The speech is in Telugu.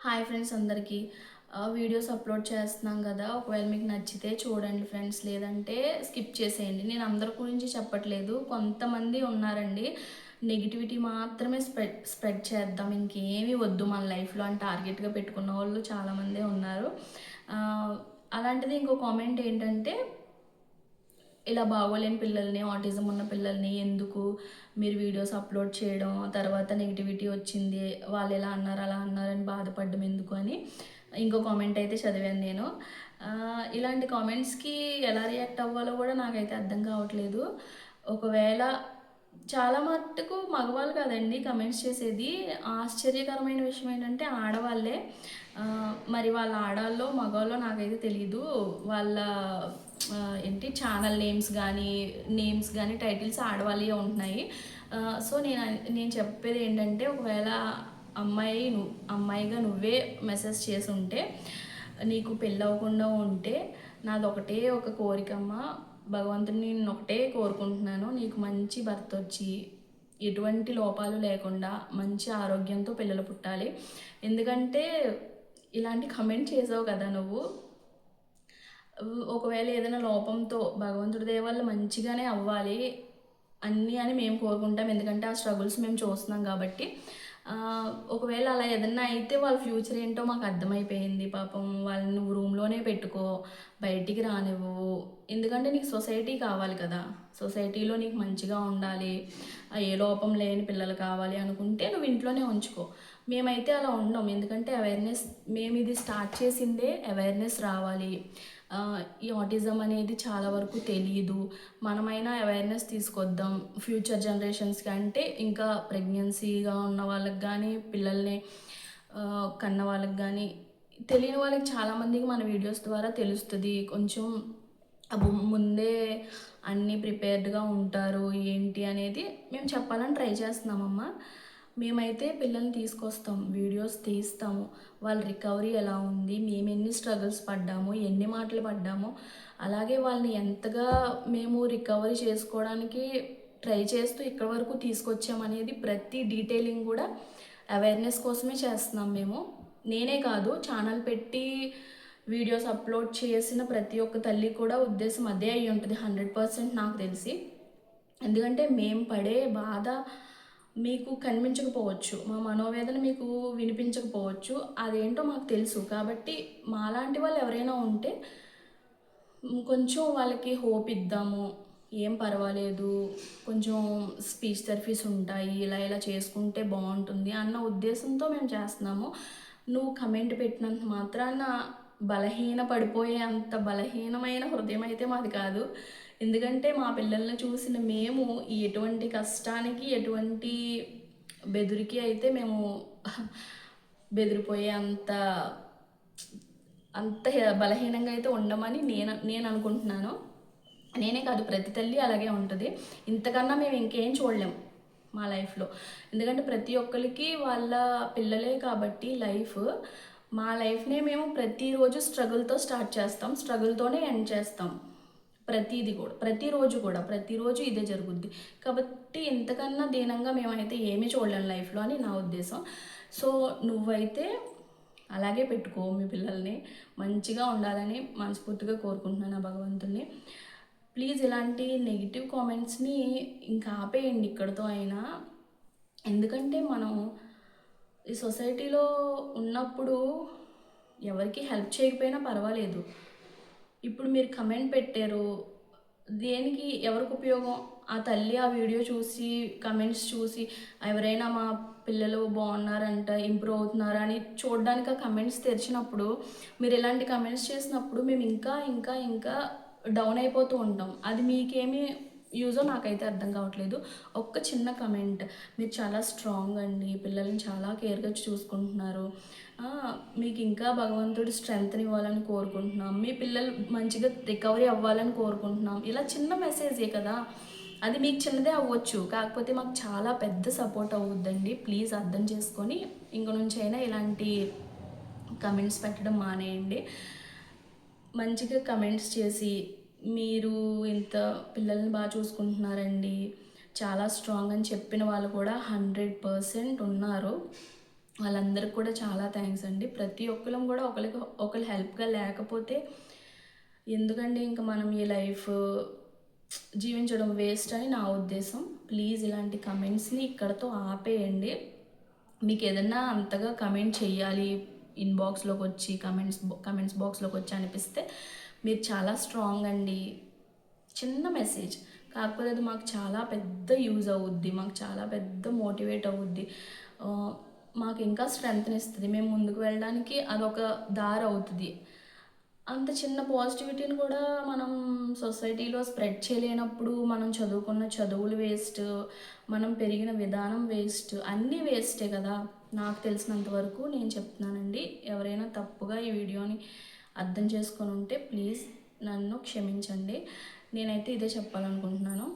హాయ్ ఫ్రెండ్స్ అందరికీ వీడియోస్ అప్లోడ్ చేస్తున్నాం కదా. ఒకవేళ మీకు నచ్చితే చూడండి ఫ్రెండ్స్, లేదంటే స్కిప్ చేసేయండి. నేను అందరి గురించి చెప్పట్లేదు, కొంతమంది ఉన్నారండి నెగిటివిటీ మాత్రమే స్ప్రెడ్ చేద్దాం, ఇంకేమీ వద్దు మన లైఫ్లో అని టార్గెట్గా పెట్టుకున్న వాళ్ళు చాలామందే ఉన్నారు. ఆ, అలాంటిది ఇంకో కామెంట్ ఏంటంటే, ఇలా బాగోలేని పిల్లల్ని, ఆటిజం ఉన్న పిల్లల్ని ఎందుకు మీరు వీడియోస్ అప్లోడ్ చేయడం, తర్వాత నెగిటివిటీ వచ్చింది, వాళ్ళు ఎలా అన్నారు అలా అన్నారని బాధపడడం ఎందుకు అని ఇంకో కామెంట్ అయితే చదివాను నేను. ఇలాంటి కామెంట్స్కి ఎలా రియాక్ట్ అవ్వాలో కూడా నాకైతే అర్థం కావట్లేదు. ఒకవేళ చాలా మట్టుకు మగవాళ్ళు కాదండి కమెంట్స్ చేసేది. ఆశ్చర్యకరమైన విషయం ఏంటంటే ఆడవాళ్ళే. మరి వాళ్ళ ఆడాల్లో మగవాళ్ళో నాకైతే తెలీదు. వాళ్ళ ఏంటి ఛానల్ నేమ్స్ కానీ టైటిల్స్ ఆడవాళ్ళే ఉంటున్నాయి. సో నేను చెప్పేది ఏంటంటే, ఒకవేళ అమ్మాయిగా నువ్వే మెసేజ్ చేసి ఉంటే, నీకు పెళ్ళి అవ్వకుండా ఉంటే, నాది ఒకటే ఒక కోరికమ్మ, భగవంతుని నేను ఒకటే కోరుకుంటున్నాను, నీకు మంచి భర్త వచ్చి ఎటువంటి లోపాలు లేకుండా మంచి ఆరోగ్యంతో పిల్లలు పుట్టాలి. ఎందుకంటే ఇలాంటి కమెంట్ చేసావు కదా నువ్వు, ఒకవేళ ఏదైనా లోపంతో భగవంతుడి దయ వల్ల మంచిగానే అవ్వాలి అన్నీ అని మేము కోరుకుంటాం, ఎందుకంటే ఆ స్ట్రగుల్స్ మేము చూస్తున్నాం కాబట్టి. ఒకవేళ అలా ఏదన్నా అయితే వాళ్ళ ఫ్యూచర్ ఏంటో మాకు అర్థమైపోయింది. పాపం వాళ్ళని నువ్వు రూమ్లోనే పెట్టుకో, బయటికి రానివ్వు. ఎందుకంటే నీకు సొసైటీ కావాలి కదా, సొసైటీలో నీకు మంచిగా ఉండాలి, ఏ లోపం లేని పిల్లలు కావాలి అనుకుంటే నువ్వు ఇంట్లోనే ఉంచుకో. మేమైతే అలా ఉండం, ఎందుకంటే మేము ఇది స్టార్ట్ చేసిందే అవేర్నెస్ రావాలి. ఈ ఆటిజం అనేది చాలా వరకు తెలియదు, మనమైనా అవేర్నెస్ తీసుకొద్దాం ఫ్యూచర్ జనరేషన్స్కి. అంటే ఇంకా ప్రెగ్నెన్సీగా ఉన్న వాళ్ళకి కానీ, పిల్లల్ని కన్న వాళ్ళకి కానీ, తెలియని వాళ్ళకి చాలామందికి మన వీడియోస్ ద్వారా తెలుస్తుంది. కొంచెం ముందే అన్నీ ప్రిపేర్డ్గా ఉంటారు ఏంటి అనేది మేము చెప్పాలని ట్రై చేస్తున్నామమ్మా. మేమైతే పిల్లల్ని తీసుకొస్తాం, వీడియోస్ తీస్తాము, వాళ్ళ రికవరీ ఎలా ఉంది, మేము ఎన్ని స్ట్రగుల్స్ పడ్డాము, ఎన్ని మాటలు పడ్డాము, అలాగే వాళ్ళని ఎంతగా మేము రికవరీ చేసుకోవడానికి ట్రై చేస్తూ ఇక్కడ వరకు తీసుకొచ్చామనేది ప్రతి డీటెయిలింగ్ కూడా అవేర్నెస్ కోసమే చేస్తున్నాం మేము. నేనే కాదు, ఛానల్ పెట్టి వీడియోస్ అప్లోడ్ చేసిన ప్రతి ఒక్క తల్లి కూడా ఉద్దేశం అదే అయి ఉంటుంది 100% నాకు తెలిసి. ఎందుకంటే మేము పడే బాధ మీకు కనిపించకపోవచ్చు, మా మనోవేదన మీకు వినిపించకపోవచ్చు, అదేంటో మాకు తెలుసు. కాబట్టి మాలాంటి వాళ్ళు ఎవరైనా ఉంటే కొంచెం వాళ్ళకి హోప్ ఇద్దాము, ఏం పర్వాలేదు, కొంచెం స్పీచ్ థెరపీస్ ఉంటాయి, ఇలా ఇలా చేసుకుంటే బాగుంటుంది అన్న ఉద్దేశంతో మేము చేస్తున్నాము. నువ్వు కమెంట్ పెట్టినంత మాత్రాన బలహీన పడిపోయే అంత బలహీనమైన హృదయం అయితే మాది కాదు. ఎందుకంటే మా పిల్లల్ని చూసిన మేము ఎటువంటి కష్టానికి, ఎటువంటి బెదిరికి అయితే మేము బెదిరిపోయే అంత అంత బలహీనంగా అయితే ఉండమని నేను అనుకుంటున్నాను. నేనే కాదు, ప్రతి తల్లి అలాగే ఉంటుంది. ఇంతకన్నా మేము ఇంకేం చూడలేం మా లైఫ్లో. ఎందుకంటే ప్రతి ఒక్కరికి వాళ్ళ పిల్లలే కాబట్టి లైఫ్. మా లైఫ్నే మేము ప్రతిరోజు స్ట్రగుల్తో స్టార్ట్ చేస్తాం, స్ట్రగుల్తోనే ఎండ్ చేస్తాం. ప్రతిరోజు ఇదే జరుగుద్ది. కాబట్టి ఇంతకన్నా దీనంగా మేమైతే ఏమీ చూడలేం లైఫ్లో అని నా ఉద్దేశం. సో నువ్వైతే అలాగే పెట్టుకో, మీ పిల్లల్ని మంచిగా ఉండాలని మనస్ఫూర్తిగా కోరుకుంటున్నాను ఆ భగవంతుని. ప్లీజ్ ఇలాంటి నెగిటివ్ కామెంట్స్ని ఇంకా ఆపేయండి ఇక్కడితో అయినా. ఎందుకంటే మనం ఈ సొసైటీలో ఉన్నప్పుడు ఎవరికి హెల్ప్ చేయకపోయినా పర్వాలేదు. ఇప్పుడు మీరు కమెంట్ పెట్టారు, దేనికి, ఎవరికి ఉపయోగం? ఆ తల్లి ఆ వీడియో చూసి, కమెంట్స్ చూసి, ఎవరైనా మా పిల్లలు బాగున్నారంట, ఇంప్రూవ్ అవుతున్నారా అని చూడడానికి ఆ కమెంట్స్ తెరిచినప్పుడు, మీరు ఇలాంటి కమెంట్స్ చేసినప్పుడు మేము ఇంకా ఇంకా ఇంకా డౌన్ అయిపోతూ ఉంటాం. అది మీకేమీ యూజో నాకైతే అర్థం కావట్లేదు. ఒక్క చిన్న కమెంట్, మీరు చాలా స్ట్రాంగ్ అండి, పిల్లల్ని చాలా కేర్గా చూసుకుంటున్నారు, మీకు ఇంకా భగవంతుడు స్ట్రెంగ్త్ని ఇవ్వాలని కోరుకుంటున్నాం, మీ పిల్లలు మంచిగా రికవరీ అవ్వాలని కోరుకుంటున్నాం, ఇలా చిన్న మెసేజే కదా, అది మీకు చిన్నదే అవ్వచ్చు, కాకపోతే మాకు చాలా పెద్ద సపోర్ట్ అవుద్దండి. ప్లీజ్ అర్థం చేసుకొని ఇంక నుంచి అయినా ఇలాంటి కమెంట్స్ పెట్టడం మానేయండి. మంచిగా కమెంట్స్ చేసి, మీరు ఇంత పిల్లల్ని బాగా చూసుకుంటున్నారండి, చాలా స్ట్రాంగ్ అని చెప్పిన వాళ్ళు కూడా 100% ఉన్నారు. వాళ్ళందరికీ కూడా చాలా థ్యాంక్స్ అండి. ప్రతి ఒక్కరం కూడా ఒకరు హెల్ప్గా లేకపోతే ఎందుకండి ఇంకా మనం ఈ లైఫ్ జీవించడం వేస్ట్ అని నా ఉద్దేశం. ప్లీజ్ ఇలాంటి కమెంట్స్ని ఇక్కడతో ఆపేయండి. మీకు ఏదన్నా అంతగా కమెంట్ చేయాలి ఇన్బాక్స్లోకి వచ్చి కమెంట్స్ బాక్స్లోకి వచ్చి అనిపిస్తే మీరు చాలా స్ట్రాంగ్ అండి. చిన్న మెసేజ్ కాకపోతే అది మాకు చాలా పెద్ద యూజ్ అవుద్ది, మాకు చాలా పెద్ద మోటివేట్ అవుద్ది, మాకు ఇంకా స్ట్రెంగ్త్ని ఇస్తుంది. మేము ముందుకు వెళ్ళడానికి అదొక దారి అవుతుంది. అంత చిన్న పాజిటివిటీని కూడా మనం సొసైటీలో స్ప్రెడ్ చేయలేనప్పుడు మనం చదువుకున్న చదువులు వేస్ట్, మనం పెరిగిన విధానం వేస్ట్, అన్నీ వేస్టే కదా. నాకు తెలిసినంత వరకు నేను చెప్తున్నానండి. ఎవరైనా తప్పుగా ఈ వీడియోని అర్థం చేసుకొని ఉంటే ప్లీజ్ నన్ను క్షమించండి. నేనైతే ఇదే చెప్పాలనుకుంటున్నాను.